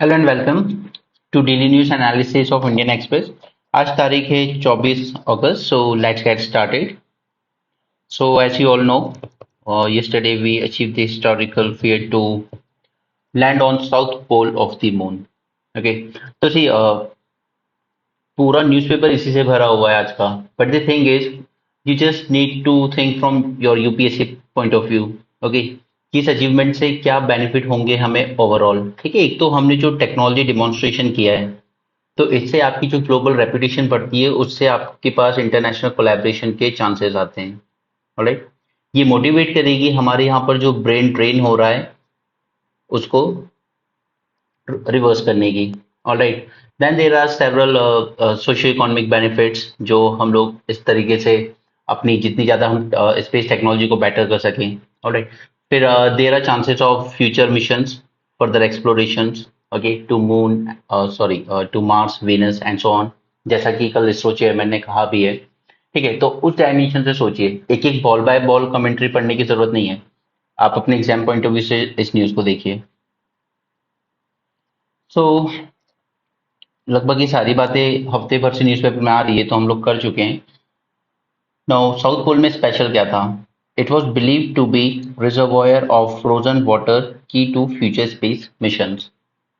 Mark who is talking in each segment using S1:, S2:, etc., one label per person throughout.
S1: Hello and welcome to daily news analysis of Indian Express. आज तारीख है 24 अगस्त। So let's get started. So as you all know, yesterday we achieved the historical feat to land on south pole of the moon. Okay, तो सी पूरा newspaper इसी से भरा हुआ है आज का। But the thing is, you just need to think from your UPSC point of view. Okay, कि इस अचीवमेंट से क्या बेनिफिट होंगे हमें ओवरऑल। ठीक है, एक तो हमने जो टेक्नोलॉजी डिमॉन्स्ट्रेशन किया है, तो इससे आपकी जो ग्लोबल रेपुटेशन बढ़ती है, उससे आपके पास इंटरनेशनल कोलैबोरेशन के चांसेस आते हैं। ऑलराइट, ये मोटिवेट करेगी हमारे यहाँ पर जो ब्रेन ड्रेन हो रहा है उसको रिवर्स करने की। Alright, then there are several socio economic benefits जो हम लोग इस तरीके से अपनी जितनी ज़्यादा हम स्पेस टेक्नोलॉजी को बेटर कर सकें। ऑलराइट, फिर there are chances of future missions, further explorations, okay, to moon, sorry, to Mars, Venus and so on, जैसा कि कल इसरो चेयरमैन ने कहा भी है। ठीक है, तो उस डायमेंशन से सोचिए, एक एक बॉल बाय बॉल कमेंट्री पढ़ने की जरूरत नहीं है। आप अपने एग्जाम पॉइंट ऑफ व्यू से इस न्यूज़ को देखिए। सो लगभग ये सारी बातें हफ्ते भर से न्यूज़पेपर में आ रही है, तो हम लोग कर चुके हैं। नाउ साउथ पोल में स्पेशल क्या था? It was believe to be reservoir of frozen water की to future space missions.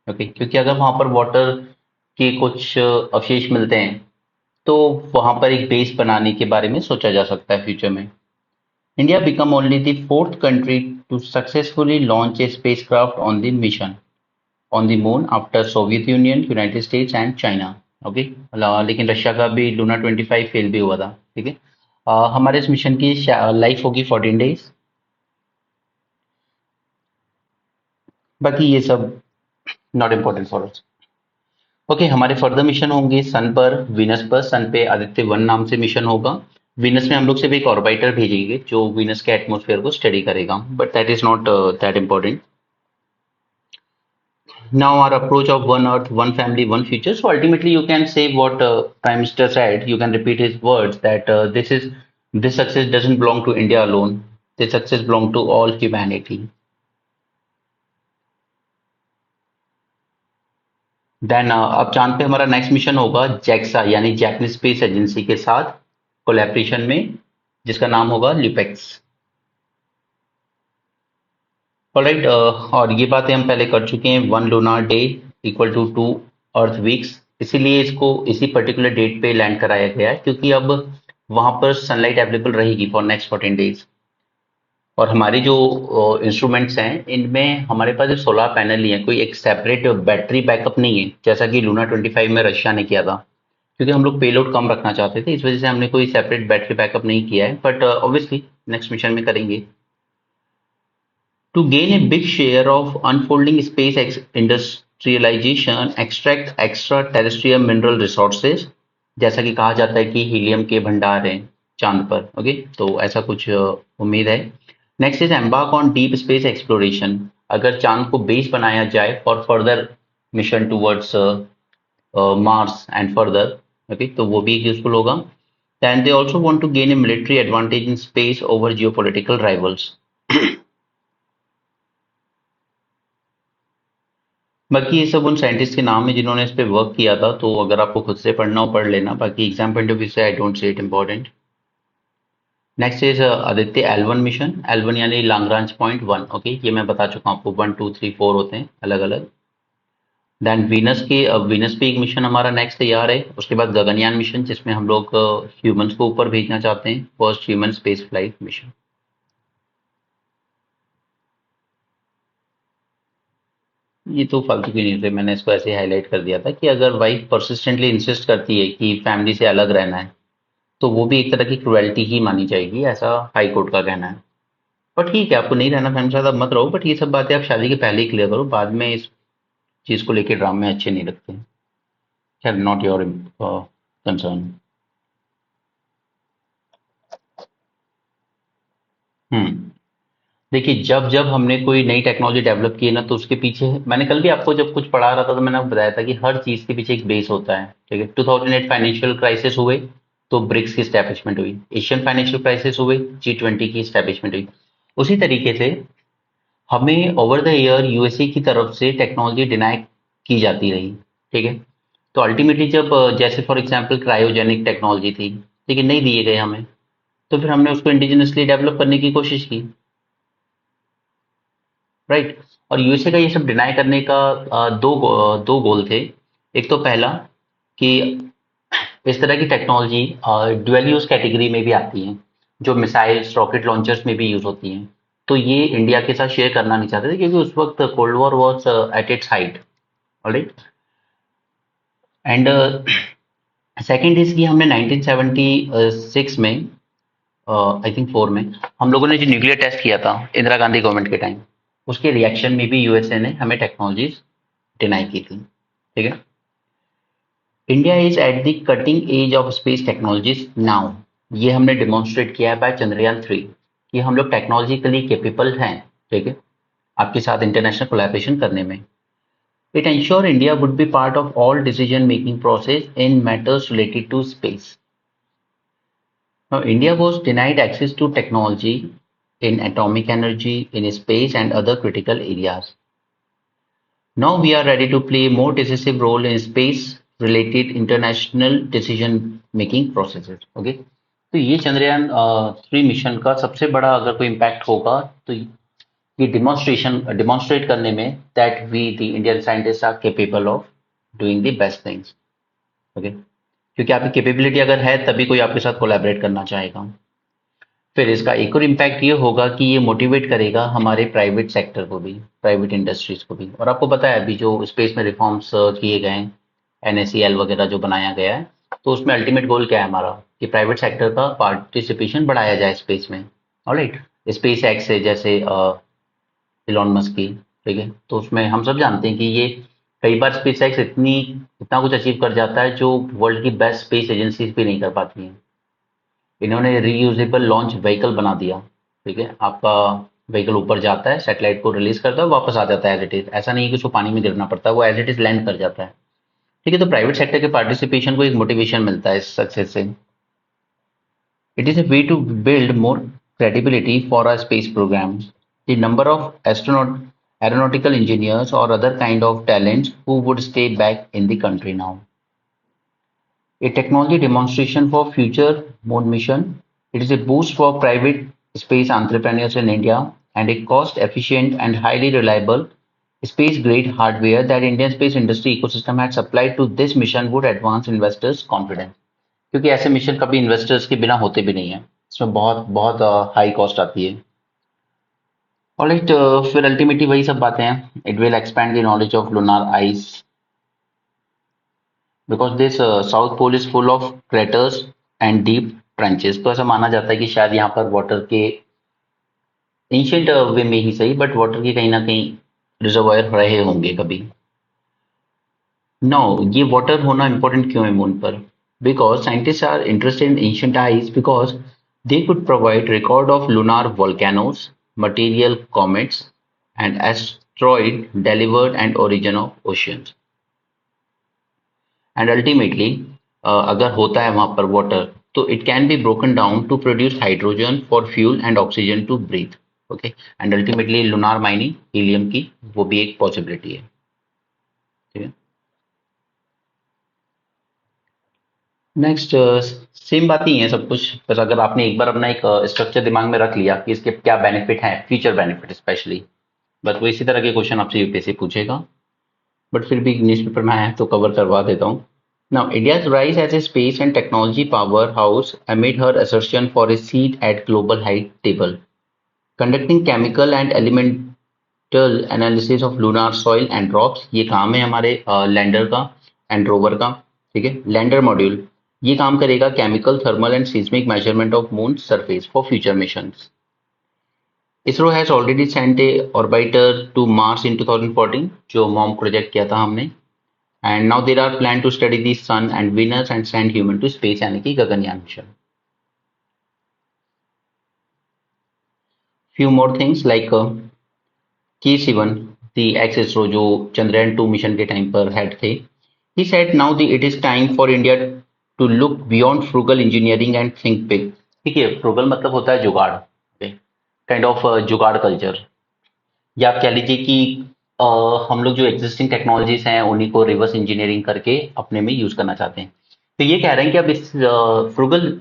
S1: Okay, क्योंकि अगर वहां पर वाटर के कुछ अवशेष मिलते हैं, तो वहां पर एक बेस बनाने के बारे में सोचा जा सकता है फ्यूचर में। India become only the fourth country to successfully launch a spacecraft on the mission on the moon after Soviet Union, United States and China. Okay, लेकिन रशिया का भी लूना 25 फेल भी हुआ था। ठीक है, हमारे इस मिशन की लाइफ होगी 14 डेज। बाकी ये सब not important for us. Okay, हमारे फर्दर मिशन होंगे सन पर, वीनस पर। सन पे आदित्य वन नाम से मिशन होगा। वीनस में हम लोग सिर्फ एक ऑर्बिटर भेजेंगे जो वीनस के एटमॉस्फेयर को स्टडी करेगा, but that is not that important. Now our approach of one earth, one family, one future. So ultimately you can say what Prime Minister said. You can repeat his words that this success doesn't belong to India alone. This success belong to all humanity. Then अब चांद पे हमारा next mission होगा JAXA यानी Japanese space agency के साथ collaboration में, जिसका नाम होगा लिपेक्स। ऑलराइट, और ये बातें हम पहले कर चुके हैं। One lunar day equal to 2 earth weeks, इसीलिए इसको इसी पर्टिकुलर डेट पे लैंड कराया गया है, क्योंकि अब वहां पर सनलाइट अवेलेबल रहेगी फॉर नेक्स्ट 14 डेज। और हमारे जो इंस्ट्रूमेंट्स हैं, इनमें हमारे पास जो सोलर पैनल ही है, कोई एक सेपरेट बैटरी बैकअप नहीं है जैसा कि लूना 25 में रशिया ने किया था। क्योंकि हम लोग पेलोड कम रखना चाहते थे, इस वजह से हमने कोई सेपरेट बैटरी बैकअप नहीं किया है, बट ऑब्वियसली नेक्स्ट मिशन में करेंगे। To gain a big share of unfolding space industrialization, extract extraterrestrial mineral resources, जैसा कि कहा जाता है कि हीलियम के भंडार हैं चांद पर। ओके, तो ऐसा कुछ उम्मीद है। Next is embark on deep space exploration. अगर चांद को बेस बनाया जाए for further mission towards Mars and further, okay, तो वो भी यूजफुल होगा। And they also want to gain a military advantage in space over geo political rivals. बाकी ये सब उन साइंटिस्ट के नाम है जिन्होंने इस पे वर्क किया था, तो अगर आपको खुद से पढ़ना हो पढ़ लेना। बाकी एग्जाम पॉइंट ऑफ व्यू से I don't say it important. Next is Aditya L1 mission. L1 यानी लैग्रांज पॉइंट 1। ओके, ये मैं बता चुका हूँ आपको, 1 2 3 4 होते हैं अलग अलग। देन वीनस के वीनस पे एक मिशन हमारा नेक्स्ट तैयार है। उसके बाद गगनयान मिशन, जिसमें हम लोग ह्यूमंस को ऊपर भेजना चाहते हैं, first human space flight mission. ये तो फालतू की न्यूज़ है, मैंने इसको ऐसे हाईलाइट कर दिया था कि अगर वाइफ परसिस्टेंटली इंसिस्ट करती है कि फैमिली से अलग रहना है, तो वो भी एक तरह की क्रुएल्टी ही मानी जाएगी, ऐसा हाई कोर्ट का कहना है। पर ठीक है, आपको नहीं रहना फैमिली के साथ, आप मत रहो, बट ये सब बातें आप शादी के पहले ही क्लियर करो, बाद में इस चीज को लेके ड्रामे अच्छे नहीं लगते। खैर, नॉट योर कंसर्न। हम्म, देखिए, जब जब हमने कोई नई टेक्नोलॉजी डेवलप की है ना, तो उसके पीछे, मैंने कल भी आपको जब कुछ पढ़ा रहा था तो मैंने आपको बताया था कि हर चीज के पीछे एक बेस होता है। ठीक है, 2008 फाइनेंशियल क्राइसिस हुए तो ब्रिक्स की स्टैब्लिशमेंट हुई, एशियन फाइनेंशियल क्राइसिस हुए, G20 की स्टैब्लिशमेंट हुई। उसी तरीके से हमें ओवर द ईयर यूएसए की तरफ से टेक्नोलॉजी डिनाई की जाती रही। ठीक है, तो अल्टीमेटली जब जैसे फॉर एग्जांपल क्रायोजेनिक टेक्नोलॉजी थी, लेकिन नहीं दिए गए हमें, तो फिर हमने उसको इंडिजिनसली डेवलप करने की कोशिश की, राइट। और यूएसए का ये सब डिनाई करने का दो गोल थे। एक तो पहला कि इस तरह की टेक्नोलॉजी ड्यूअल यूज कैटेगरी में भी आती हैं, जो मिसाइल्स रॉकेट लॉन्चर्स में भी यूज होती हैं। तो ये इंडिया के साथ शेयर करना नहीं चाहते थे, क्योंकि उस वक्त cold war was at its height. Alright. And second is कि हमने 1976 में, आई थिंक 4 में, हम लोगों ने जो न्यूक्लियर टेस्ट किया था इंदिरा गांधी गवर्नमेंट के टाइम, उसके रिएक्शन में भी यूएसए ने हमें टेक्नोलॉजीज डिनाई की थी। ठीक है, India is at the cutting edge of space technologies now. ये हमने डिमॉन्स्ट्रेट किया है बाय चंद्रयान 3 कि हम लोग टेक्नोलॉजिकली केपेबल हैं। ठीक है, आपके साथ इंटरनेशनल कोलैबोरेशन करने में। It ensure India would be part of all decision making process in matters related to space. Now, India was denied access to technology in atomic energy, in space, and other critical areas. Now we are ready to play a more decisive role in space-related international decision-making processes. Okay? तो ये Chandrayaan 3 mission का सबसे बड़ा अगर कोई impact होगा, तो ये डिमॉन्स्ट्रेट करने में that we the Indian scientist are capable of doing the best things. Okay, क्योंकि आपकी कैपेबिलिटी अगर है तभी कोई आपके साथ कोलैबोरेट करना चाहेगा। फिर इसका एक और इम्पैक्ट ये होगा कि ये मोटिवेट करेगा हमारे प्राइवेट सेक्टर को भी, प्राइवेट इंडस्ट्रीज को भी। और आपको पता है अभी जो स्पेस में रिफॉर्म्स किए गए हैं, एनएसईएल वगैरह जो बनाया गया है, तो उसमें अल्टीमेट गोल क्या है हमारा, कि प्राइवेट सेक्टर का पार्टिसिपेशन बढ़ाया जाए स्पेस में। ऑलराइट, स्पेस एक्स है जैसे इलॉन मस्क की। ठीक है, तो उसमें हम सब जानते हैं कि ये कई बार स्पेस एक्स इतना कुछ अचीव कर जाता है जो वर्ल्ड की बेस्ट स्पेस एजेंसीज भी नहीं कर पाती हैं। इन्होंने रीयूजेबल लॉन्च व्हीकल बना दिया। ठीक है, आपका व्हीकल ऊपर जाता है, सैटेलाइट को रिलीज करता है, वापस आ जाता है एज इट इज। ऐसा नहीं है कि उसको पानी में गिरना पड़ता है, वो एज इट इज लैंड कर जाता है। ठीक है, तो प्राइवेट सेक्टर के पार्टिसिपेशन को एक मोटिवेशन मिलता है इस सक्सेस से। It is a way to build more credibility for our space programs. The number of aeronautical engineers or other kind of talents who would stay back in the country now. A technology demonstration for future moon mission. It is a boost for private space entrepreneurs in India and a cost-efficient and highly reliable space-grade hardware that Indian space industry ecosystem had supplied to this mission would advance investors' confidence. क्योंकि ऐसे mission कभी investors के बिना होते भी नहीं है, इसमें बहुत बहुत हाई कॉस्ट आती है। ऑलराइट, फिर अल्टीमेटली वही सब बातें हैं। It will expand the knowledge of lunar ice because this south pole is full of craters and deep trenches. तो ऐसा माना जाता है कि शायद यहाँ पर वाटर के एंशियंट वे में ही सही, बट वाटर के कहीं ना कहीं रिजर्वायर रहे होंगे कभी। नो, ये वाटर होना इंपॉर्टेंट क्यों है मून पर? Because scientist are interested in ancient ice because they could provide record of lunar volcanoes, material comets, and asteroid delivered and origin of oceans. And ultimately, अगर होता है वहां पर water, तो it can be broken down to produce hydrogen for fuel and oxygen to breathe. Okay, and ultimately lunar mining helium की वो भी एक possibility है। ठीक है, नेक्स्ट सेम बात ही है सब कुछ, बस अगर आपने एक बार अपना एक स्ट्रक्चर दिमाग में रख लिया कि इसके क्या बेनिफिट हैं, फ्यूचर बेनिफिट स्पेशली, बस वो इसी तरह के क्वेश्चन आपसे यूपीएससी पूछेगा। बट फिर भी न्यूज़पेपर में आया तो कवर करवा देता हूँ। Now India's rise as a space and technology power house amid her assertion for a seat at global height table, conducting chemical and elemental analysis of lunar soil and rocks। ये काम है हमारे lander का and rover का। ठीक है, lander module ये काम करेगा chemical, thermal and seismic measurement of moon surface for future missions. ISRO has already sent a orbiter to Mars in 2014, जो मॉम प्रोजेक्ट किया था हमने। And now there are plan to study the sun and Venus and send human to space, यानी कि Gaganyaan mission. Few more things like K Sivan, the ex ISRO जो Chandrayaan 2 mission के time पर head थे, he said now it is time for India to look beyond frugal engineering and think big। ठीक है, frugal मतलब होता है जुगाड़, काइंड ऑफ जुगाड़ कल्चर, या आप कह लीजिए कि हम लोग जो एग्जिस्टिंग टेक्नोलॉजीज हैं उन्हीं को रिवर्स इंजीनियरिंग करके अपने में यूज करना चाहते हैं। तो ये कह रहे हैं कि अब इस फ्रुगल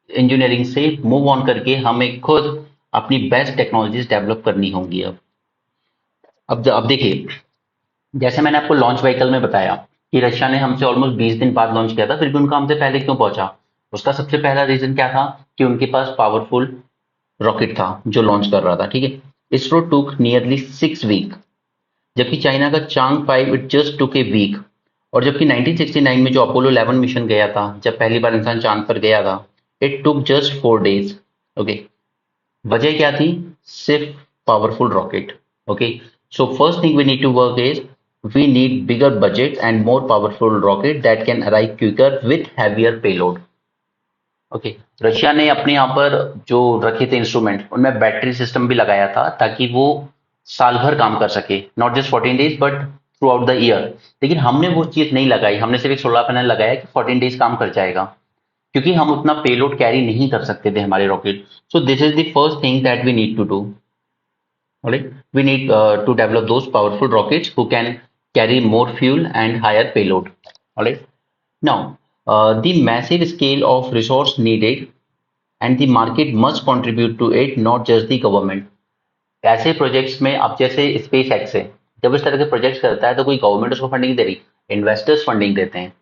S1: इंजीनियरिंग से मूव ऑन करके हमें खुद अपनी बेस्ट टेक्नोलॉजीज डेवलप करनी होंगी। अब देखिए, जैसे मैंने आपको लॉन्च व्हीकल में बताया कि रशिया ने हमसे ऑलमोस्ट 20 दिन बाद लॉन्च किया था, फिर भी उनका हमसे पहले क्यों पहुंचा? उसका सबसे पहला रीजन क्या था कि उनके पास पावरफुल रॉकेट था जो लॉन्च कर रहा था। ठीक है, इसरो टुक नियरली 6 वीक, जबकि चाइना का Chang 5 it just took a week. और जबकि 1969 में जो अपोलो 11 मिशन गया था, जब पहली बार इंसान चांद पर गया था, it took just 4 days. Okay, वजह क्या थी? सिर्फ powerful rocket. Okay, so first thing we need to work is we need bigger budget and more powerful rocket that can arrive quicker with heavier payload. Okay, Russia ने अपने यहाँ पर जो रखे थे इंस्ट्रूमेंट, उनमें बैटरी सिस्टम भी लगाया था ताकि वो साल भर काम कर सके, not just 14 days but through out the year. लेकिन हमने वो चीज नहीं लगाई, हमने सिर्फ एक सोलर पैनल लगाया कि 14 डेज काम कर जाएगा, क्योंकि हम उतना पेलोड कैरी नहीं कर सकते थे हमारे rocket. So this is the first thing that we need to do. Alright, we need to develop those powerful rockets who can carry more fuel and higher payload. Alright, now the massive scale of resource needed and the market must contribute to it, not just the government. ऐसे projects में अब जैसे space x है, जब इस तरह के projects करता है तो कोई गवर्नमेंट उसको फंडिंग दे रही, इन्वेस्टर्स फंडिंग देते हैं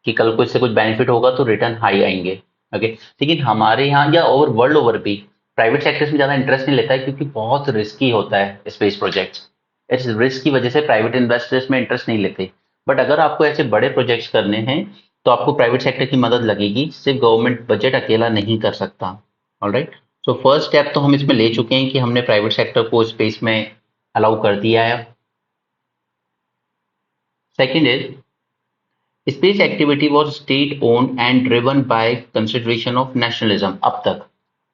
S1: कि कल को इससे कुछ बेनिफिट होगा तो रिटर्न हाई आएंगे। ओके, लेकिन हमारे यहाँ या ओवर वर्ल्ड ओवर भी प्राइवेट सेक्टर्स में ज्यादा इंटरेस्ट नहीं लेता है, क्योंकि बहुत रिस्की होता है स्पेस प्रोजेक्ट्स। इस रिस्क की वजह से प्राइवेट इन्वेस्टर्स में इंटरेस्ट नहीं लेते। बट अगर आपको ऐसे बड़े प्रोजेक्ट्स करने हैं तो आपको प्राइवेट सेक्टर की मदद लगेगी, सिर्फ गवर्नमेंट बजट अकेला नहीं कर सकता। ऑलराइट, सो फर्स्ट स्टेप तो हम इसमें ले चुके हैं कि हमने प्राइवेट सेक्टर को स्पेस में अलाउ कर दिया है। Second is, space activity was state-owned and driven by consideration of nationalism अब तक,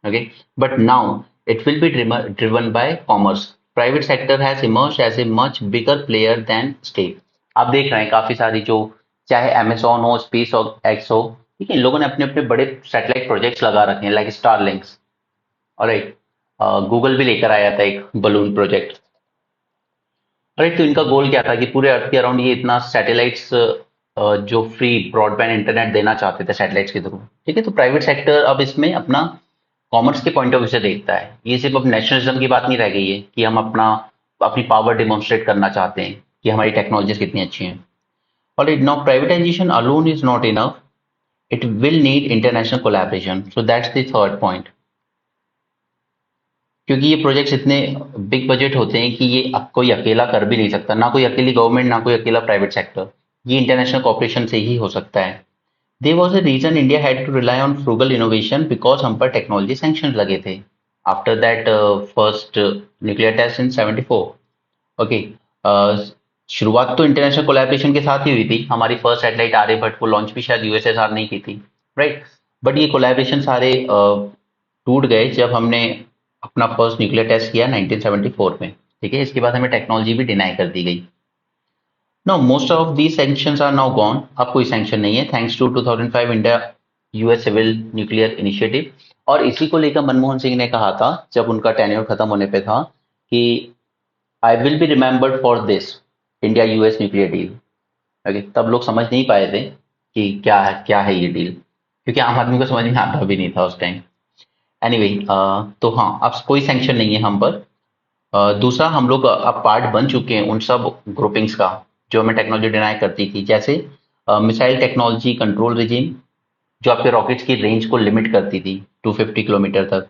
S1: okay? But now it will be driven by commerce. Private sector has emerged as a much bigger player than state. आप देख रहे हैं काफी सारी जो, चाहे Amazon हो, स्पेस एक्स हो, ठीक है, इन लोगों ने अपने अपने बड़े सैटेलाइट प्रोजेक्ट्स लगा रखे हैं, लाइक स्टारलिंक्स। ऑलराइट, गूगल भी लेकर आया था एक बलून प्रोजेक्ट। राइट, तो इनका गोल क्या था कि पूरे अर्थ के अराउंड ये इतना सैटेलाइट्स जो फ्री ब्रॉडबैंड इंटरनेट देना चाहते थे सैटेलाइट्स के थ्रू। ठीक है, तो प्राइवेट सेक्टर अब इसमें अपना कॉमर्स के पॉइंट ऑफ व्यू से देखता है। ये सिर्फ अब नेशनलिज्म की बात नहीं रह गई है कि हम अपनी पावर डिमॉन्स्ट्रेट करना चाहते हैं कि हमारी टेक्नोलॉजीज कितनी अच्छी हैं। और now privatisation alone is not enough, it will need international collaboration, so that's the third point. क्योंकि ये प्रोजेक्ट्स इतने बिग बजट होते हैं कि ये कोई अकेला कर भी नहीं सकता, ना कोई अकेली गवर्नमेंट, ना कोई अकेला प्राइवेट सेक्टर। ये इंटरनेशनल कॉपरेशन से ही हो सकता है। There was a reason India had to rely on frugal innovation, because हम पर टेक्नोलॉजी सैंक्शन लगे थे after that first nuclear test in 74। Okay, शुरुआत तो इंटरनेशनल कोलैबोरेशन के साथ ही हुई थी। हमारी फर्स्ट सैटेलाइट आर्यभट्ट को लॉन्च भी शायद यूएसएसआर नहीं की थी, राइट? बट ये कोलैबोरेशन सारे टूट गए जब हमने अपना फर्स्ट न्यूक्लियर टेस्ट किया 1974 में। ठीक है, इसके बाद हमें टेक्नोलॉजी भी डिनाई कर दी गई। No, most of the sanctions are now gone. अब कोई सैंक्शन नहीं है, thanks to 2005 India US civil nuclear initiative. और इसी को लेकर मनमोहन सिंह ने कहा था जब उनका टेन्योर खत्म होने पे था कि I will be remembered for this India US nuclear deal. Okay, तब लोग समझ नहीं पाए थे कि क्या है ये डील, क्योंकि आम आदमी को समझ में आता भी नहीं था उस टाइम। एनीवे, तो हाँ, अब कोई सैंक्शन नहीं है हम पर। दूसरा, हम लोग अब पार्ट बन चुके हैं उन सब ग्रुपिंग्स का जो हमें टेक्नोलॉजी डिनाई करती थी, जैसे मिसाइल टेक्नोलॉजी कंट्रोल रिजीम, जो आपके रॉकेट्स की रेंज को लिमिट करती थी 250 किलोमीटर तक।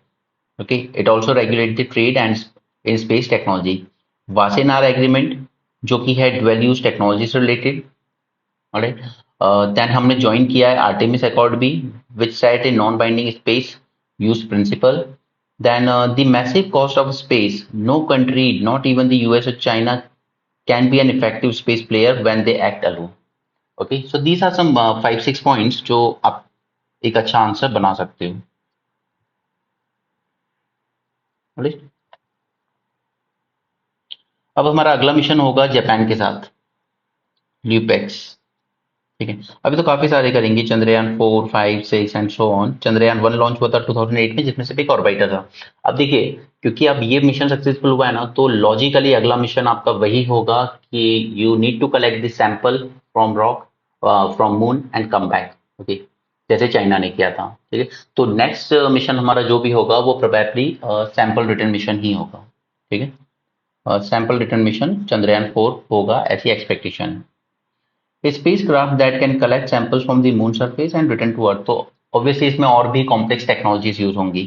S1: Okay, it also regulate the trade and in space technology. Wassenaar agreement, जो कि है ड्वेल यूज टेक्नोलॉजी से रिलेटेड। ऑलराइट, देन हमने ज्वाइन किया है आर्टेमिस अकॉर्ड भी, which set a non binding space use principle. Then the massive cost of space. No country, not even the US or China, can be an effective space player when they act alone. Okay, so these are some 5-6 points जो आप एक अच्छा answer बना सकते हो। Alright? अब हमारा अगला मिशन होगा जापान के साथ, ल्यूपेक्स। ठीक है। अभी तो काफी सारे करेंगे, Chandrayaan 4, 5, 6 and so on. Chandrayaan 1 launch हुआ था 2008 में, जिसमें से एक ऑर्बिटर था। अब देखिए, क्योंकि अब ये मिशन सक्सेसफुल हुआ है ना, तो लॉजिकली अगला मिशन आपका वही होगा कि you need to collect this sample from rock, from moon and come back. Okay, जैसे चाइना ने किया था। ठीक है, तो नेक्स्ट मिशन हमारा जो भी होगा वो प्रोबेबली सैंपल रिटर्न मिशन ही होगा। ठीक है, सैंपल रिटर्न मिशन चंद्रयान 4 होगा, ऐसी एक्सपेक्टेशन है। A spacecraft that can collect samples from the moon surface and return to Earth, तो obviously इसमें और भी complex technologies यूज होंगी।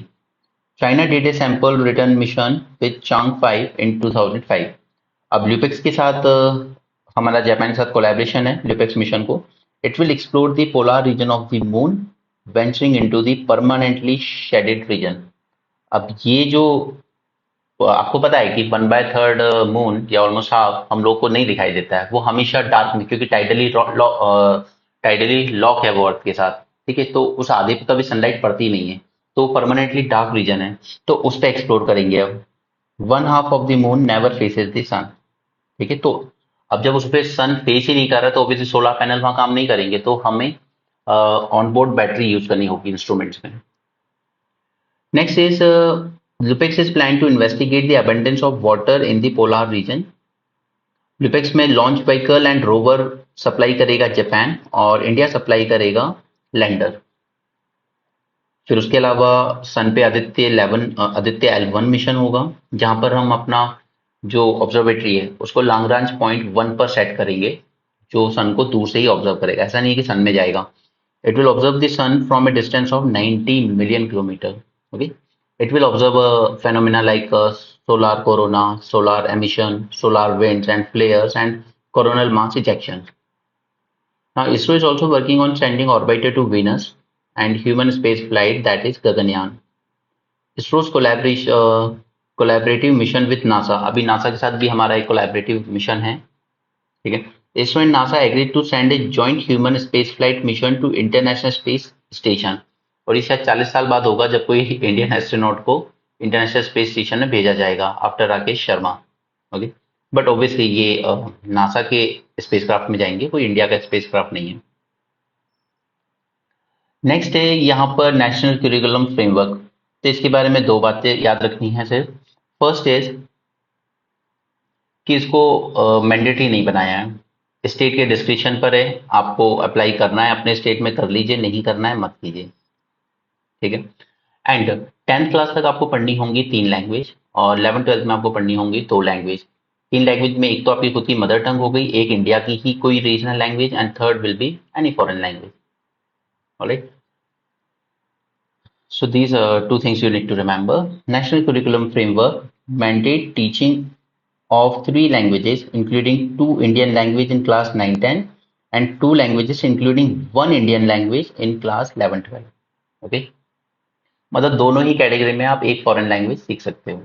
S1: China did a sample return mission with Chang'e 5 in 2005। अब LUPEX के साथ हमारा जापान के साथ कोलैबोरेशन है ल्यूपेक्स मिशन को। It will explore the polar region of the moon, venturing into the permanently shaded region. अब ये जो आपको पता है कि 1/3 मून या ऑलमोस्ट हाफ हम लोग को नहीं दिखाई देता है, वो हमेशा डार्क में, क्योंकि टाइडली लॉक है वो अर्थ के साथ। ठीक है, तो उस आधे पे कभी सनलाइट पड़ती नहीं है, तो परमानेंटली डार्क रीजन है, तो उस पर एक्सप्लोर करेंगे अब। 1/2 of the moon never faces the sun. ठीक है, तो अब जब उस पर सन फेस ही नहीं कर रहा, तो ऑब्वियसली सोलर पैनल वहां काम नहीं करेंगे, तो हमें ऑन बोर्ड बैटरी यूज करनी होगी इंस्ट्रूमेंट्स में। Next is LUPEX is planned to investigate the abundance of water in the polar region. LUPEX में launch vehicle and rover supply करेगा जापान, और इंडिया सप्लाई करेगा लैंडर। फिर उसके अलावा सन पे आदित्य L1 मिशन होगा, जहां पर हम अपना जो ऑब्जर्वेटरी है उसको लाग्रांज पॉइंट 1 पर सेट करेंगे, जो सन को दूर से ही ऑब्जर्व करेगा। ऐसा नहीं है कि सन में जाएगा। It will observe the sun from a distance of 90 million kilometers. Okay, it will observe phenomena like solar corona, solar emission, solar winds and flares, and coronal mass ejections. Now, ISRO is also working on sending orbiter to Venus and human space flight, that is Gaganyaan. ISRO's collaborative mission with NASA. अभी NASA के साथ भी हमारा एक collaborative mission है। ठीक है, ISRO and NASA agreed to send a joint human space flight mission to International Space Station। और ये शायद 40 साल बाद होगा जब कोई इंडियन एस्ट्रोनॉट को इंटरनेशनल स्पेस स्टेशन में भेजा जाएगा after Rakesh Sharma. Okay, but obviously ये नासा के स्पेसक्राफ्ट में जाएंगे, कोई इंडिया का स्पेसक्राफ्ट नहीं है। नेक्स्ट है यहाँ पर नेशनल करिकुलम फ्रेमवर्क। तो इसके बारे में दो बातें याद रखनी है सिर्फ। फर्स्ट इज कि इसको मैंडेटरी नहीं बनाया है, स्टेट के डिस्क्रिप्शन पर है, आपको अप्लाई करना है अपने स्टेट में कर लीजिए, नहीं करना है मत कीजिए। ठीक है, एंड 10th क्लास तक आपको पढ़नी होंगी 3 लैंग्वेज, और 11th-12th में आपको पढ़नी होंगी 2 लैंग्वेज। 3 लैंग्वेज में एक तो आपकी खुद की मदर टंग हो गई, एक इंडिया की ही कोई regional language, and third will be any foreign language. Alright, so these are two things you need to remember. National curriculum framework mandate teaching of 3 languages including 2 Indian language in class 9-10 and 2 languages including 1 Indian language in class 11-12। Okay, मतलब दोनों ही category में आप एक foreign language सीख सकते हो।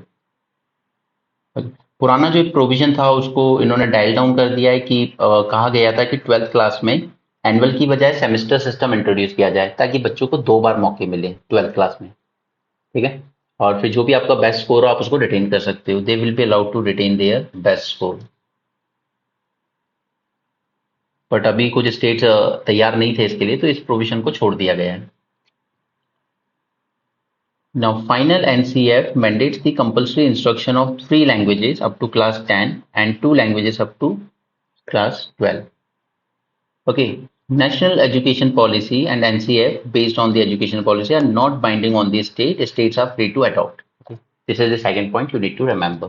S1: Okay? पुराना जो प्रोविजन था उसको इन्होंने डायल डाउन कर दिया है कि कहा गया था कि 12th क्लास में एनुअल की बजाय सेमेस्टर सिस्टम इंट्रोड्यूस किया जाए, ताकि बच्चों को 2 बार मौके मिले 12th क्लास में। ठीक है, और फिर जो भी आपका बेस्ट स्कोर हो आप उसको रिटेन कर सकते हो, they will be allowed to retain their best score. But अभी कुछ स्टेट्स तैयार नहीं थे इसके लिए, तो इस प्रोविजन को छोड़ दिया गया है। Now, final NCF mandates the compulsory instruction of 3 languages up to class 10 and 2 languages up to class 12. Okay, national education policy and NCF based on the education policy are not binding on the state. States are free to adopt. Okay. This is the second point you need to remember.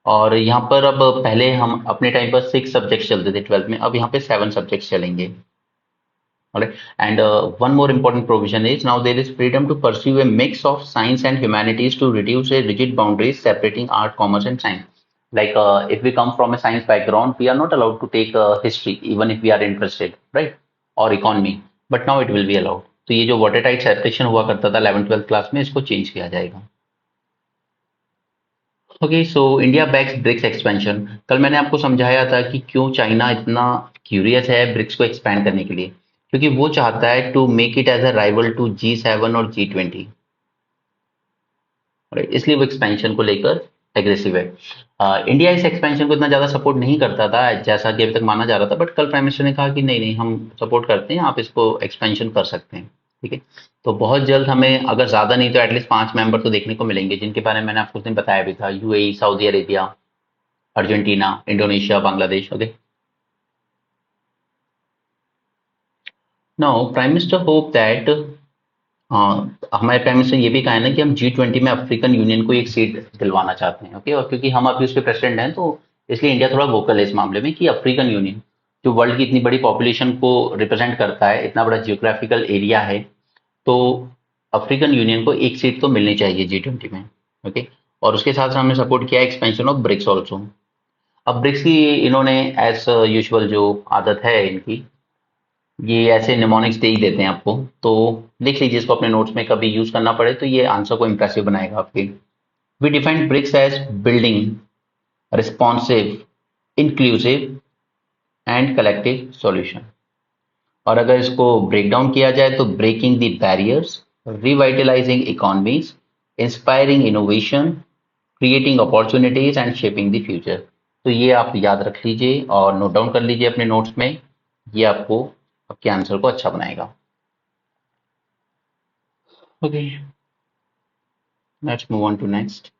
S1: और यहाँ पर अब पहले हम अपने time पर 6 subjects चलते थे 12th में, अब यहाँ पे 7 सब्जेक्ट्स चलेंगे। Alright, and one more important provision is now there is freedom to pursue a mix of science and humanities to reduce a rigid boundaries separating art, commerce, and science. Like if we come from a science background, we are not allowed to take history, even if we are interested, right? Or economy, but now it will be allowed. तो ये जो watertight separation हुआ करता था 11th-12th class में, इसको change किया जाएगा। Okay, so India backs BRICS expansion. कल मैंने आपको समझाया था कि क्यों चाइना इतना क्यूरियस है ब्रिक्स को एक्सपैंड करने के लिए, क्योंकि वो चाहता है to make it as a rival to G7 और G20। इसलिए वो एक्सपेंशन को लेकर एग्रेसिव है। इंडिया इस एक्सपेंशन को इतना ज़्यादा सपोर्ट नहीं करता था जैसा कि अभी तक माना जा रहा था, बट कल प्राइम मिनिस्टर ने कहा कि नहीं नहीं, हम सपोर्ट करते हैं, आप इसको एक्सपेंशन कर सकते हैं। ठीक है, तो बहुत जल्द हमें अगर ज़्यादा नहीं तो एटलीस्ट 5 मेंबर तो देखने को मिलेंगे, जिनके बारे में मैंने आपको उस दिन बताया भी था: UAE, Saudi Arabia, Argentina, Indonesia, Bangladesh. Okay, now prime minister hope that, हमारे प्राइम मिनिस्टर ये भी कहा है ना कि हम G20 में अफ्रीकन यूनियन को एक सीट दिलवाना चाहते हैं। ओके, और क्योंकि हम अभी उसके प्रेसिडेंट हैं तो इसलिए इंडिया थोड़ा वोकल है इस मामले में कि अफ्रीकन यूनियन जो वर्ल्ड की इतनी बड़ी पॉपुलेशन को रिप्रेजेंट करता है, इतना बड़ा जियोग्राफिकल एरिया है, तो अफ्रीकन यूनियन को एक सीट तो मिलनी चाहिए G20 में। ओके, और उसके साथ हमने सपोर्ट किया एक्सपेंशन ऑफ ब्रिक्स ऑल्सो। अब ब्रिक्स की इन्होंने एज यूजुअल जो आदत है इनकी, ये ऐसे निमोनिक्स दे ही देते हैं आपको, तो देख लीजिए इसको अपने नोट्स में, कभी यूज करना पड़े तो ये आंसर को इंप्रेसिव बनाएगा आपके। We defined BRICS as building responsive, inclusive and collective solution. और अगर इसको ब्रेक डाउन किया जाए तो breaking the barriers, revitalising economies, inspiring innovation, creating opportunities and shaping the future. तो ये आप याद रख लीजिए और नोट डाउन कर लीजिए अपने नोट्स में, ये आपको आपके आंसर को अच्छा बनाएगा। Okay, let's move on to next.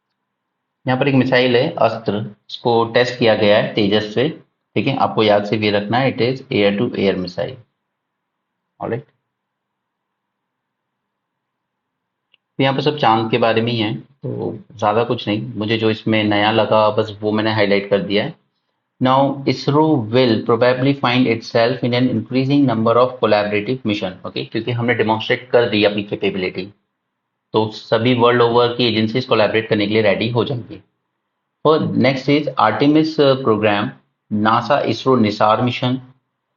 S1: यहाँ पर एक मिसाइल है अस्त्र, इसको टेस्ट किया गया है तेजस से। ठीक है, आपको याद से भी रखना है, it is air to air missile. Alright, तो यहाँ पर सब चांद के बारे में ही है, तो ज़्यादा कुछ नहीं, मुझे जो इसमें नया लगा बस वो मैंने हाईलाइट कर दिया है। Now ISRO will probably find itself in an increasing number of collaborative mission. Okay, क्योंकि हमने डेमोन्स्ट्रेट कर दी अपनी कैपेबिलिटी, तो सभी वर्ल्ड ओवर की एजेंसीज कोलैबोरेट करने के लिए रेडी हो जाएंगी। और next is Artemis programme, NASA ISRO NISAR mission,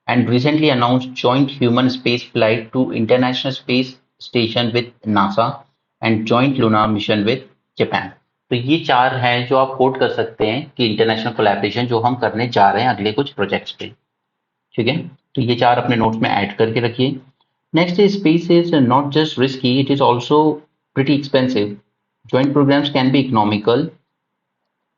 S1: and recently announced joint human space flight to International Space Station with NASA and joint lunar mission with Japan। तो ये चार हैं जो आप कोट कर सकते हैं कि इंटरनेशनल कोलैबोरेशन जो हम करने जा रहे हैं अगले कुछ प्रोजेक्ट्स पे। ठीक है, तो ये चार अपने नोट्स में ऐड करके रखिए। Next is space is not just risky, it is also pretty expensive. Joint programs can be economical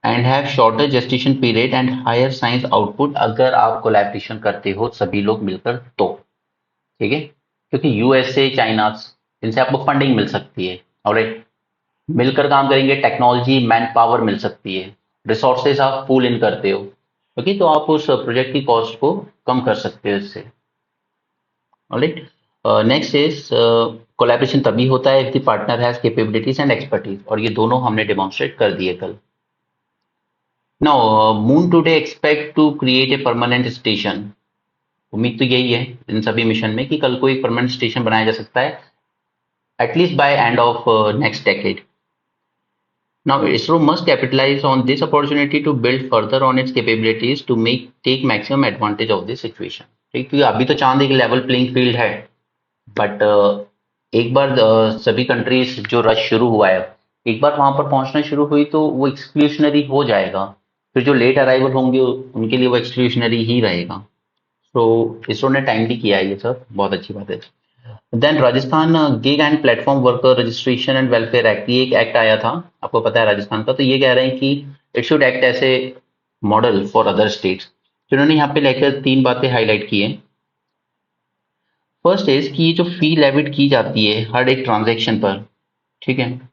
S1: and have shorter gestation period and higher science output अगर आप कोलैबोरेशन करते हो सभी लोग मिलकर तो। ठीक है, क्योंकि यूएसए, चाइना, इनसे आपको फंडिंग मिल सकती है। और मिलकर काम करेंगे, टेक्नोलॉजी, मैन पावर मिल सकती है, रिसोर्सेज आप पूल इन करते हो। ओके, तो आप उस प्रोजेक्ट की कॉस्ट को कम कर सकते हो इससे। ऑलराइट, नेक्स्ट इज कोलैबोरेशन तभी होता है if the partner has capabilities and expertise, और ये दोनों हमने डेमोन्स्ट्रेट कर दिए कल। Now, Moon today expect to create a permanent station। उम्मीद तो यही है इन सभी मिशन में कि कल को एक परमानेंट स्टेशन बनाया जा सकता है, at least by end of next decade. Now, ISRO must capitalize on this opportunity to build further on its capabilities to make take maximum advantage of this situation। ठीक, क्योंकि अभी तो चांद एक लेवल प्लेइंग फील्ड है, बट एक बार सभी countries जो रश शुरू हुआ है, एक बार वहां पर पहुंचना शुरू हुई तो वो एक्सक्लूशनरी हो जाएगा, फिर जो लेट अराइवल होंगे उनके लिए वो एक्सक्लूशनरी ही रहेगा। तो इसरो ने टाइमली किया है ये सब, बहुत अच्छी बात है। Then Rajasthan gig and platform worker registration and welfare act, ये एक एक्ट आया था, आपको पता है राजस्थान का, तो ये कह रहे हैं कि it should act as a model for other states. तो इन्होंने यहाँ पे लेकर 3 बातें हाईलाइट की है। फर्स्ट इज कि ये जो फी लेविट की जाती है हर एक ट्रांजैक्शन पर, ठीक है,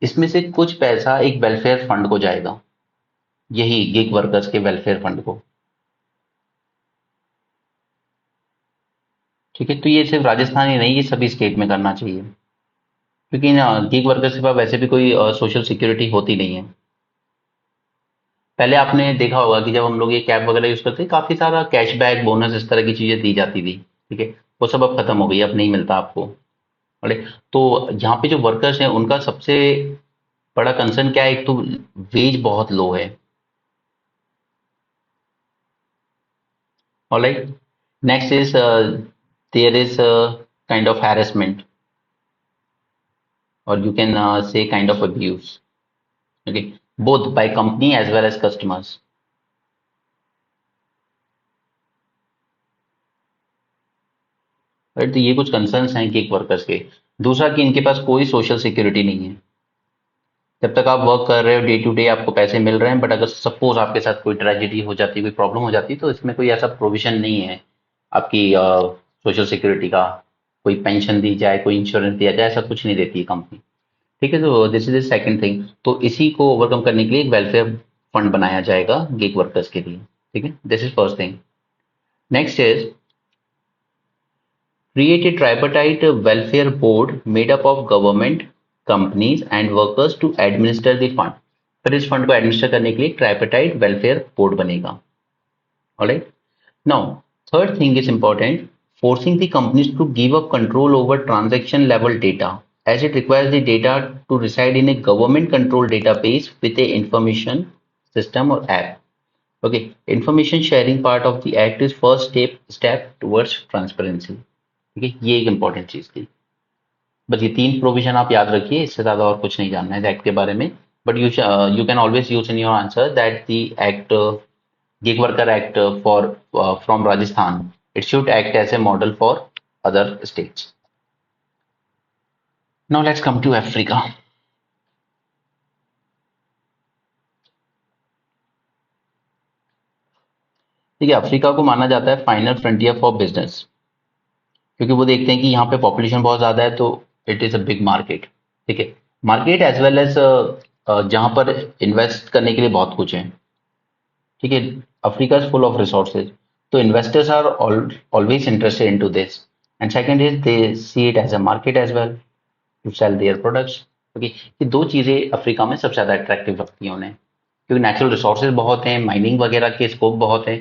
S1: इसमें से कुछ पैसा एक वेलफेयर फंड को जाएगा, यही गिग वर्कर्स के वेलफेयर फंड को। ठीक है, तो ये सिर्फ राजस्थान ही नहीं, ये सभी स्टेट में करना चाहिए, क्योंकि ना गिग वर्कर्स के पास वैसे भी कोई सोशल सिक्योरिटी होती नहीं है। पहले आपने देखा होगा कि जब हम लोग ये कैब वगैरह यूज करते काफी सारा कैशबैक, बोनस, इस तरह की चीजें दी जाती थी। ठीक है, वो सब अब खत्म हो गई, अब नहीं मिलता आपको। अरे, तो यहाँ पे जो वर्कर्स हैं उनका सबसे बड़ा कंसर्न क्या है, एक तो वेज बहुत लो है। Alright, next is there is kind of harassment, or you can say kind of abuse, okay, both by company as well as customers। Right, तो ये कुछ कंसर्न्स हैं गिग वर्कर्स के। दूसरा कि इनके पास कोई सोशल सिक्योरिटी नहीं है। जब तक आप वर्क कर रहे हो डे टू डे आपको पैसे मिल रहे हैं, बट अगर सपोज आपके साथ कोई ट्रेजेडी हो जाती है, कोई प्रॉब्लम हो जाती है, तो इसमें कोई ऐसा प्रोविजन नहीं है आपकी सोशल सिक्योरिटी का, कोई पेंशन दी जाए, कोई इंश्योरेंस दिया जाए, ऐसा कुछ नहीं देती है कंपनी। ठीक है, तो this is the second thing. तो इसी को ओवरकम करने के लिए एक वेलफेयर फंड बनाया जाएगा गिग वर्कर्स के लिए। ठीक है, this is first thing. Next is create a tripartite welfare board made up of government, companies and workers to administer the fund। फिर इस फंड को एडमिनिस्टर करने के लिए ट्राइपेटाइट वेलफेयर बोर्ड बनेगा। Alright, now third thing is important, forcing the companies to give up control over transaction level data as it requires the data to reside in a government controlled database with a information system or app। Okay, information sharing part of the act is first step towards transparency। ठीक है, ये एक important चीज थी। बस ये तीन provision आप याद रखिए, इससे ज्यादा और कुछ नहीं जानना है एक्ट के बारे में। But you can always use in your answer that the act, gig worker act for from Rajasthan, it should act as a model for other states. Now let's come to Africa. ठीक है, Africa को माना जाता है final frontier for business, क्योंकि वो देखते हैं कि यहाँ पे पॉपुलेशन बहुत ज्यादा है, तो it is a big market. ठीक है, मार्केट एज वेल एज जहाँ पर इन्वेस्ट करने के लिए बहुत कुछ है। ठीक है, Africa is full of resources, तो investors are always interested into this. And second is they see it as a market as well to sell their products. Okay, ये दो चीजें अफ्रीका में सबसे ज्यादा अट्रैक्टिव लगती हैं उन्हें, क्योंकि नेचुरल रिसोर्सेज बहुत हैं, माइनिंग वगैरह के स्कोप बहुत है,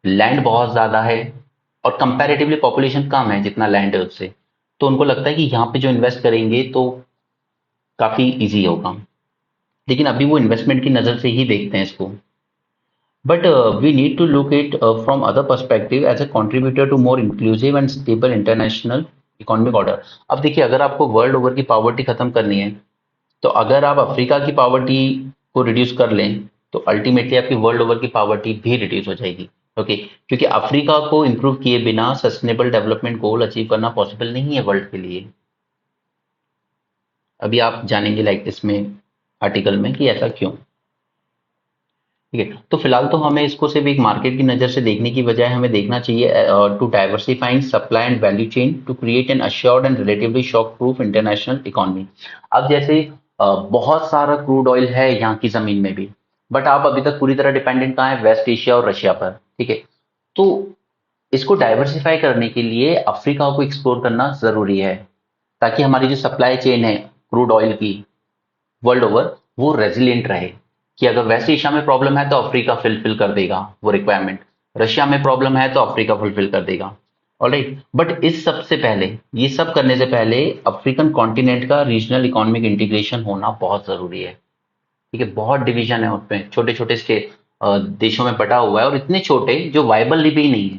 S1: लैंड बहुत ज्यादा है, और कंपैरेटिवली पॉपुलेशन कम है जितना लैंड है उससे। तो उनको लगता है कि यहाँ पे जो इन्वेस्ट करेंगे तो काफी इजी होगा। लेकिन अभी वो इन्वेस्टमेंट की नजर से ही देखते हैं इसको। But we need to look it from other perspective as a contributor to more inclusive and stable international economic order। अब देखिए, अगर आपको वर्ल्ड ओवर की पॉवर्टी खत्म करनी है, तो अगर आप अफ्रीका की पॉवर्टी को रिड्यूस कर लें, तो अल्टीमेटली आपकी वर्ल्ड ओवर की पॉवर्टी भी रिड्यूस हो जाएगी। ओके, क्योंकि अफ्रीका को इंप्रूव किए बिना सस्टेनेबल डेवलपमेंट गोल अचीव करना पॉसिबल नहीं है वर्ल्ड के लिए। अभी आप जानेंगे लाइक इसमें आर्टिकल में कि ऐसा क्यों। ठीक है, तो फिलहाल तो हमें इसको सिर्फ एक मार्केट की नजर से देखने की बजाय हमें देखना चाहिए to diversifying supply and value chain to create an assured and relatively shock proof international economy. अब जैसे बहुत सारा क्रूड ऑयल है यहाँ की जमीन में भी, बट आप अभी तक पूरी तरह डिपेंडेंट कहाँ है, वेस्ट एशिया और रशिया पर। ठीक है, तो इसको डाइवर्सिफाई करने के लिए अफ्रीका को एक्सप्लोर करना जरूरी है, ताकि हमारी जो सप्लाई चेन है क्रूड ऑयल की वर्ल्ड ओवर, वो रेजिलियंट रहे, कि अगर वेस्ट एशिया में प्रॉब्लम है तो अफ्रीका फुलफिल कर देगा वो रिक्वायरमेंट, रशिया में प्रॉब्लम है तो अफ्रीका फुलफिल कर देगा। ऑलराइट, बट इस सब से पहले, ये सब करने से पहले अफ्रीकन कॉन्टिनेंट का रीजनल इकोनॉमिक इंटीग्रेशन होना बहुत जरूरी है। ठीक है, बहुत डिवीजन है उसमें, छोटे छोटे स्टेट देशों में बटा हुआ है, और इतने छोटे जो वाइबल भी नहीं है।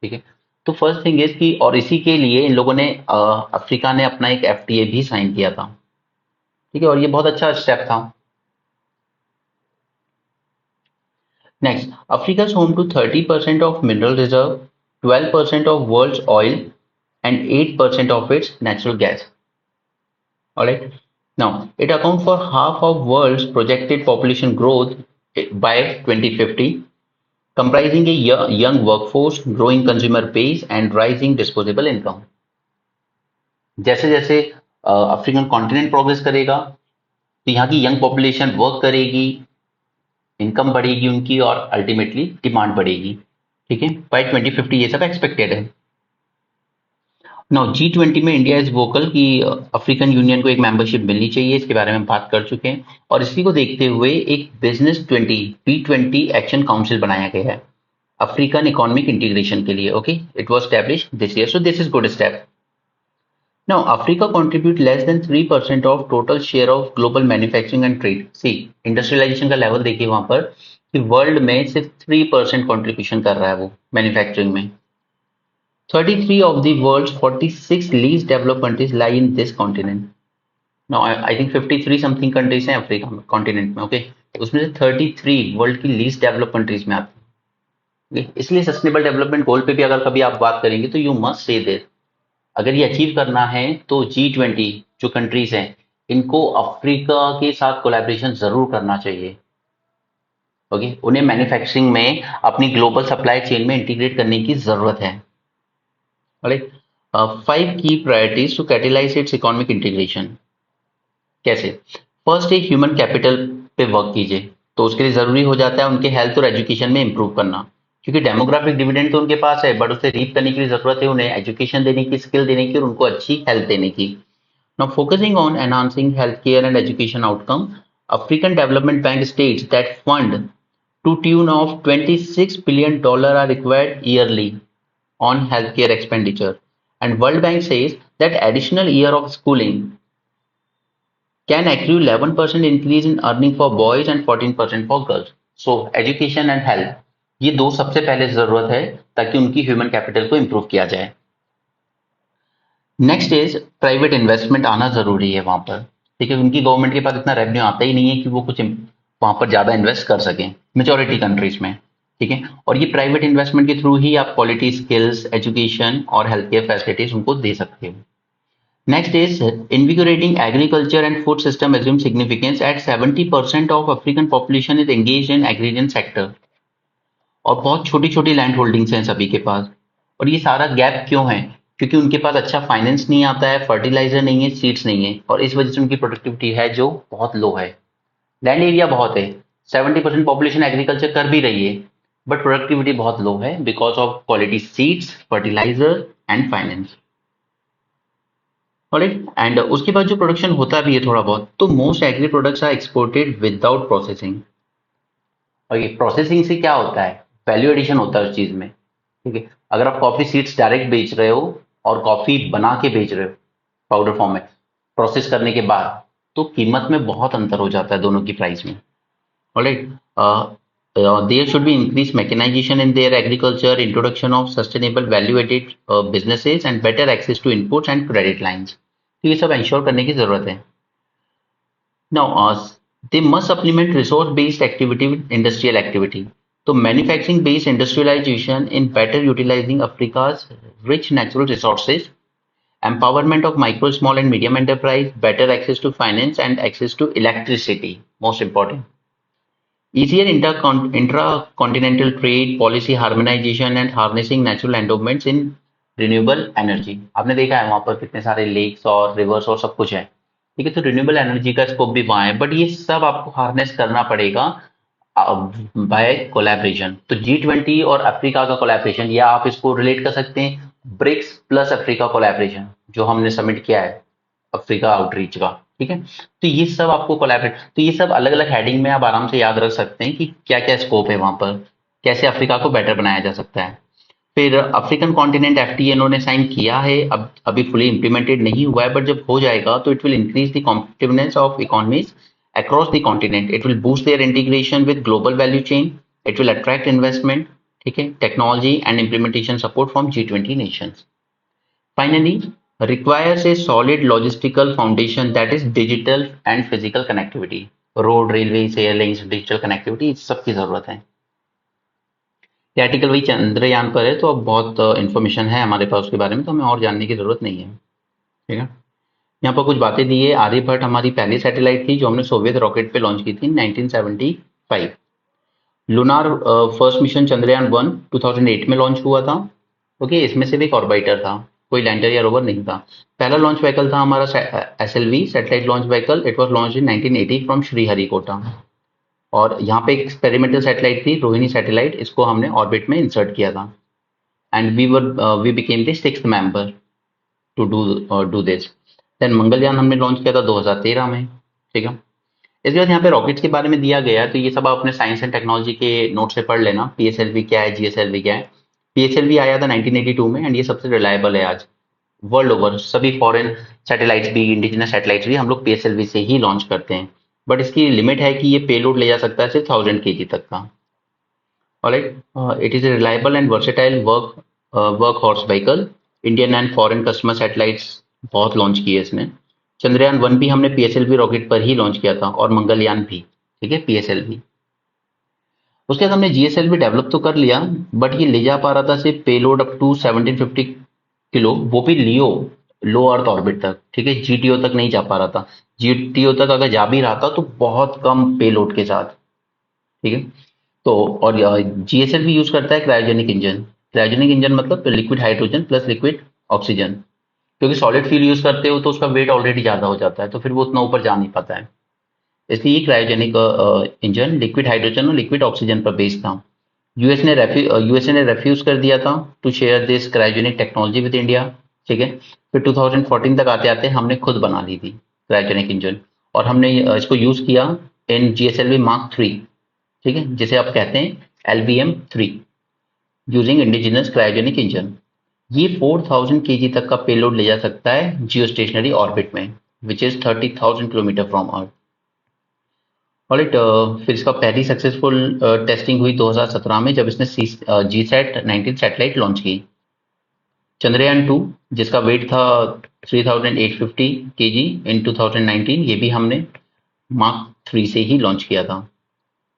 S1: ठीक है, तो फर्स्ट थिंग इज कि, और इसी के लिए इन लोगों ने अफ्रीका ने अपना एक एफटीए भी साइन किया था। ठीक है, और ये बहुत अच्छा स्टेप था। Next, Africa is home to 30% of mineral reserve, 12% of world's oil, and 8% of its natural gas. Alright. Now, it accounts for half of world's projected population growth by 2050, comprising a young workforce, growing consumer base, and rising disposable income। जैसे जैसे African continent progress करेगा, तो यहाँ की young population work करेगी, income बढ़ेगी उनकी, और अल्टीमेटली डिमांड बढ़ेगी। ठीक है, बाय 2050 ये सब एक्सपेक्टेड है। नाउ G20 में इंडिया इज वोकल कि अफ्रीकन यूनियन को एक मेंबरशिप मिलनी चाहिए, इसके बारे में बात कर चुके हैं, और इसी को देखते हुए एक बिजनेस 20 एक्शन काउंसिल बनाया गया है अफ्रीकन इकोनॉमिक इंटीग्रेशन के लिए। Okay, it was established this year, so this is good step. Now, Africa contribute less than 3% of total share of global manufacturing and trade। See, industrialisation का level देखिए वहां पर, कि वर्ल्ड में सिर्फ 3% contribution कर रहा है वो मैन्युफैक्चरिंग में। 33 of the world's 46 least developed countries lie in this continent। Now, I think 53 something countries हैं अफ्रीका में, कॉन्टिनेंट में। ओके, उसमें से 33 वर्ल्ड की लीस्ट डेवलप कंट्रीज में आती है। इसलिए सस्टेनेबल डेवलपमेंट गोल पे भी अगर कभी आप बात करेंगे, तो यू मस्ट से दिस, अगर ये अचीव करना है तो G20 जो कंट्रीज हैं, इनको अफ्रीका के साथ कोलैबोरेशन जरूर करना चाहिए। ओके, उन्हें मैन्युफैक्चरिंग में अपनी ग्लोबल सप्लाई चेन में इंटीग्रेट करने की जरूरत है। राइट। 5 की priorities to catalyse its economic integration. कैसे? फर्स्ट, एक ह्यूमन कैपिटल पे वर्क कीजिए। तो उसके लिए जरूरी हो जाता है उनके हेल्थ और एजुकेशन में इंप्रूव करना, क्योंकि डेमोग्राफिक डिविडेंड तो उनके पास है, बट उसे रीप करने के लिए जरूरत है उन्हें एजुकेशन देने की, स्किल देने की और उनको अच्छी हेल्थ देने की। Now focusing on enhancing health care and education outcome, African development bank states that fund to tune of $26 billion are required yearly on healthcare expenditure, and World Bank says that additional year of schooling can accrue 11% increase in earning for boys and 14% for girls. So education and health, ये दो सबसे पहले जरूरत है ताकि उनकी human capital को improve किया जाए। नेक्स्ट इज प्राइवेट इन्वेस्टमेंट आना जरूरी है वहां पर। ठीक है, उनकी गवर्नमेंट के पास इतना रेवेन्यू आता ही नहीं है कि वो कुछ वहां पर ज्यादा इन्वेस्ट कर सकें मेजोरिटी कंट्रीज में। ठीक है, और ये प्राइवेट इन्वेस्टमेंट के थ्रू ही आप क्वालिटी स्किल्स, एजुकेशन और हेल्थ केयर फैसिलिटीज उनको दे सकते हो। Next is invigorating agriculture and food system assume significance at 70% of African population is engaged in agrarian sector, और बहुत छोटी छोटी लैंड होल्डिंग्स हैं सभी के पास। और ये सारा गैप क्यों है? क्योंकि उनके पास अच्छा फाइनेंस नहीं आता है, फर्टिलाइजर नहीं है, सीड्स नहीं है, और इस वजह से उनकी प्रोडक्टिविटी है जो बहुत लो है। लैंड एरिया बहुत है, 70% पॉपुलेशन एग्रीकल्चर कर भी रही है, बट प्रोडक्टिविटी बहुत लो है because of quality seeds, fertiliser and finance. Alright, and उसके बाद जो प्रोडक्शन होता भी है थोड़ा बहुत, तो most agri products are exported without processing. और ये प्रोसेसिंग से क्या होता है? वैल्यू एडिशन होता है उस चीज में। ठीक है, अगर आप कॉफी सीड्स डायरेक्ट बेच रहे हो और कॉफी बना के बेच रहे हो पाउडर फॉर्म में प्रोसेस करने के बाद, तो कीमत में बहुत अंतर हो जाता है दोनों की प्राइस में। Alright, there should be increased mechanization in their agriculture, introduction of sustainable value added businesses and better access to inputs and credit lines. तो ये सब इंश्योर करने की जरूरत है। Now, they must supplement resource-based activity with industrial activity. So, manufacturing-based industrialization in better utilizing Africa's rich natural resources, empowerment of micro, small, and medium enterprise, better access to finance, and access to electricity. Most important. Easier intra-continental trade, policy harmonization, and harnessing natural endowments in renewable energy. आपने देखा है वहां पर कितने सारे lakes और reverse और सब कुछ है। ठीक है, तो रिन्यूएबल एनर्जी का स्कोप भी वहां है, बट ये सब आपको हार्नेस करना पड़ेगा बाय कोलैबोरेशन। तो G20 और अफ्रीका का कोलैबोरेशन, या आप इसको रिलेट कर सकते हैं ब्रिक्स प्लस अफ्रीका कोलैबोरेशन जो हमने सबमिट किया है अफ्रीका आउटरीच का। ठीक है, तो ये सब आपको कोलैबोरेट, तो ये सब अलग अलग हेडिंग में आप आराम से याद रख सकते हैं कि क्या क्या स्कोप है वहां पर, कैसे अफ्रीका को बेटर बनाया जा सकता है। फिर अफ्रीकन कॉन्टिनेंट एफटीए इन्होंने साइन किया है, अब अभी फुली इंप्लीमेंटेड नहीं हुआ है, बट जब हो जाएगा तो it will increase the competitiveness of economies across the continent. It will boost their integration with global value chain. It will attract investment, ठीक है, technology and implementation support from G20 nations. Finally, requires a solid logistical foundation that is digital and physical connectivity. Road, railways, airlines, digital connectivity, इस सब की जरूरत है। ये article वही चंद्रयान पर है, तो अब बहुत इंफॉर्मेशन है हमारे पास उसके बारे में, तो हमें और जानने की जरूरत नहीं है। ठीक है, यहाँ पर कुछ बातें दी है। आर्यभट्ट हमारी पहली सैटेलाइट थी जो हमने सोवियत रॉकेट पे लॉन्च की थी 1975। लूनार फर्स्ट मिशन चंद्रयान 1 2008 में लॉन्च हुआ था। ओके, इसमें सिर्फ एक ऑर्बिटर था, कोई लैंडर या रोवर नहीं था। पहला लॉन्च व्हीकल था हमारा SLV, satellite launch vehicle. It was launch in 1980 from Sriharikota. और यहाँ पे एक एक्सपेरिमेंटल सैटेलाइट थी रोहिणी सैटेलाइट, इसको हमने ऑर्बिट में इंसर्ट किया था, and we became the 6th member to do this. Then Mangalyaan हमने लॉन्च किया था 2013 में। ठीक है, इसके बाद यहाँ पे रॉकेट्स के बारे में दिया गया है, तो ये सब आप अपने साइंस एंड टेक्नोलॉजी के नोट से पढ़ लेना। PSLV क्या है, GSLV क्या है। PSLV आया था 1982 में, एंड ये सबसे रिलायबल है आज वर्ल्ड ओवर। सभी फॉरेन सैटेलाइट्स भी, इंडिजिनस सैटेलाइट्स भी हम लोग PSLV से ही लॉन्च करते हैं, बट इसकी लिमिट है कि ये पेलोड ले जा सकता है सिर्फ 1000 kg तक का। Alright, it is a reliable and versatile work horse vehicle. Indian and foreign customer satellites बहुत लॉन्च किए इसने। चंद्रयान 1 भी हमने PSLV रॉकेट पर ही लॉन्च किया था, और मंगलयान भी। ठीक है, PSLV। उसके बाद हमने GSLV डेवलप तो कर लिया, बट ये ले जा पा रहा था सिर्फ पेलोड अप टू 1750 किलो, वो भी लियो लो अर्थ ऑर्बिट तक, ठीक है, जीटीओ तक नहीं जा पा रहा था। जीटीओ तक अगर जा भी रहा था तो बहुत कम पेलोड के साथ, ठीक है। तो और जीएसएल भी यूज करता है क्रायोजेनिक इंजन। क्रायोजेनिक इंजन मतलब liquid hydrogen plus liquid oxygen, क्योंकि सॉलिड फ्यूल यूज करते हो तो उसका वेट ऑलरेडी ज्यादा हो जाता है, तो फिर वो उतना ऊपर जा नहीं पाता है। इसलिए ये क्रायोजेनिक इंजन लिक्विड हाइड्रोजन और लिक्विड ऑक्सीजन पर बेस्ड था। यूएसए ने रेफ्यूज कर दिया था to share this cryogenic technology with India, ठीक है। फिर 2014 तक आते आते हमने खुद बना ली थी क्रायोजेनिक इंजन, और हमने इसको यूज किया इन जीएसएलवी मार्क 3, ठीक है, जिसे आप कहते हैं LVM-3, using indigenous cryogenic engine. ये 4000 kg तक का पेलोड ले जा सकता है जियो स्टेशनरी ऑर्बिट में, which is 30,000 kilometre from earth. Alright, फिर इसका पहली सक्सेसफुल टेस्टिंग हुई 2017 में, जब इसने GSAT-19 सैटेलाइट लॉन्च की। चंद्रयान 2, जिसका वेट था 3850 kg इन 2019, ये भी हमने मार्क 3 से ही लॉन्च किया था।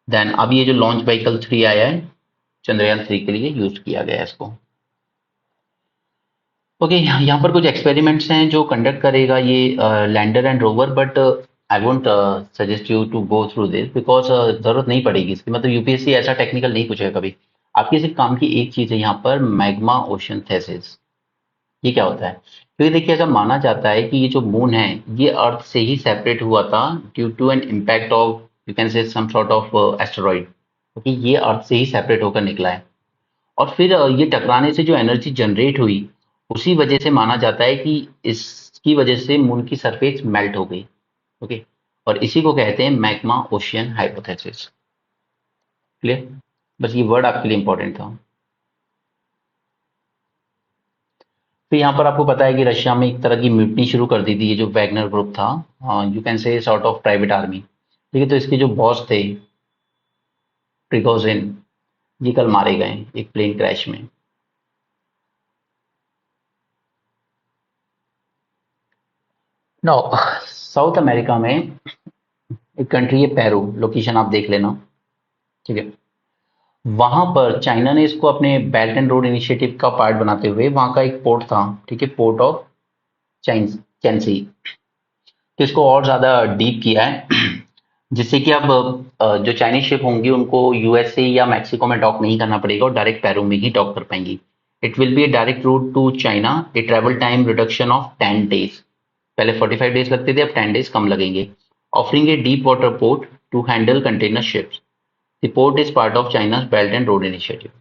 S1: देन अब ये जो लॉन्च व्हीकल 3 आया है, चंद्रयान 3 के लिए यूज किया गया है इसको। ओके, यहाँ पर कुछ एक्सपेरिमेंट्स हैं जो कंडक्ट करेगा ये lander and rover, but I won't suggest you to go through this because जरूरत नहीं पड़ेगी इसकी, मतलब यूपीएससी ऐसा टेक्निकल नहीं पूछेगा कभी। आपकी सिर्फ काम की एक चीज है यहाँ पर, मैग्मा ओशन थेसिस। ये क्या होता है? क्योंकि देखिए, ऐसा माना जाता है कि ये जो मून है ये अर्थ से ही सेपरेट हुआ था due to an impact of, you can say, some sort of asteroid, क्योंकि ये अर्थ से ही सेपरेट होकर निकला है। और फिर ये टकराने से जो एनर्जी जनरेट हुई, उसी वजह से माना जाता है कि इसकी वजह से मून की सरफेस मेल्ट हो गई। ओके, और इसी को कहते हैं मैग्मा ओशियन हाइपोथेसिस। क्लियर? बस ये वर्ड आपके लिए इंपॉर्टेंट था। फिर यहाँ पर आपको पता है कि रशिया में एक तरह की म्यूटनी शुरू कर दी थी, ये जो वैगनर ग्रुप था, यू कैन से सॉर्ट ऑफ प्राइवेट आर्मी, ठीक है। तो इसके जो बॉस थे प्रिगोजिन, ये कल मारे गए एक प्लेन क्रैश में। नो, साउथ अमेरिका में एक कंट्री है पेरू, लोकेशन आप देख लेना, ठीक है। वहां पर चाइना ने इसको अपने बेल्ट एंड रोड इनिशिएटिव का पार्ट बनाते हुए, वहां का एक पोर्ट था, ठीक है, पोर्ट ऑफ चैंसी, तो इसको और ज्यादा डीप किया है जिससे कि अब जो चाइनीज शिप होंगी उनको यूएसए या मैक्सिको में डॉक नहीं करना पड़ेगा और डायरेक्ट पेरू में ही डॉक कर पाएंगी। It will be a direct route to China, a travel time reduction of 10 days। पहले 45 days लगते थे, अब 10 days कम लगेंगे। Offering a deep water port to handle container ships. The port is part of China's belt and road initiative.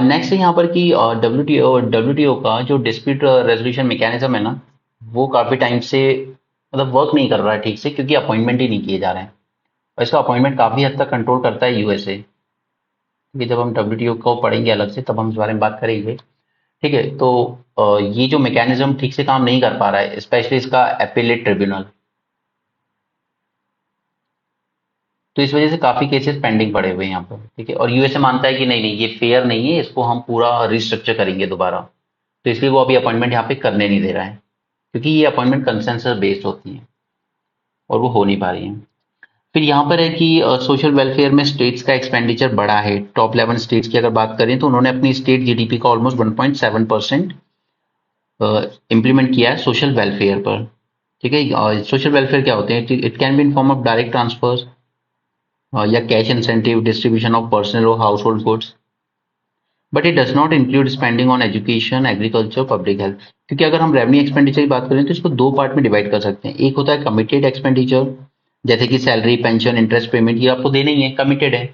S1: Next है यहाँ पर कि डब्ल्यूटीओ का जो डिस्प्यूट रेजोल्यूशन मैकेनिज्म है ना, वो काफी टाइम से मतलब वर्क नहीं कर रहा है ठीक से, क्योंकि अपॉइंटमेंट ही नहीं किए जा रहे हैं। और इसका अपॉइंटमेंट काफी हद तक कंट्रोल करता है यूएसए, क्योंकि जब हम डब्ल्यूटीओ को पढ़ेंगे अलग से तब हम इस बारे में बात करेंगे, ठीक है। तो ये जो मैकेनिज्म ठीक से काम नहीं कर पा रहा है, स्पेशली इसका एपेलेट ट्रिब्यूनल, तो इस वजह से काफी केसेस पेंडिंग पड़े हुए हैं यहाँ पर, ठीक है। और यूएसए मानता है कि नहीं नहीं, ये फेयर नहीं है, इसको हम पूरा रिस्ट्रक्चर करेंगे दोबारा, तो इसलिए वो अभी अपॉइंटमेंट यहाँ पे करने नहीं दे रहा है, क्योंकि ये अपॉइंटमेंट कंसेंसस बेस्ड होती है और वो हो नहीं पा रही है। फिर यहाँ पर है कि सोशल वेलफेयर में स्टेट्स का एक्सपेंडिचर बढ़ा है। टॉप 11 स्टेट्स की अगर बात करें तो उन्होंने अपनी स्टेट जीडीपी का ऑलमोस्ट 1.7% इम्प्लीमेंट किया है सोशल वेलफेयर पर, ठीक है। सोशल वेलफेयर क्या होते हैं? It can be in form of direct transfers या cash incentive, distribution of personal और household goods, but it does not include spending on education, agriculture, public health. क्योंकि अगर हम रेवेन्यू एक्सपेंडिचर की बात करें तो इसको दो पार्ट में डिवाइड कर सकते हैं। एक होता है कमिटेड एक्सपेंडिचर, जैसे कि सैलरी, पेंशन, इंटरेस्ट पेमेंट, ये आपको देना ही है, कमिटेड है।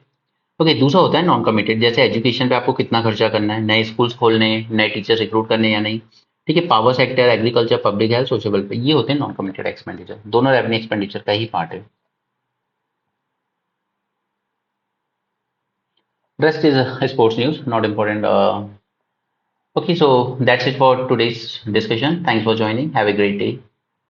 S1: ओके, दूसरा होता है नॉन कमिटेड, जैसे एजुकेशन पे आपको कितना खर्चा करना है, नए स्कूल्स खोलने हैं, नए टीचर रिक्रूट करने हैं या नहीं, ठीक है। Power sector, agriculture, public health, social welfare, ये होते हैं नॉन कमिटेड एक्सपेंडिचर, दोनों रेवेन्यू एक्सपेंडिचर का ही पार्ट है। Rest is sports news, not important. Okay, so that's it for today's discussion. Thanks for joining. Have a great day.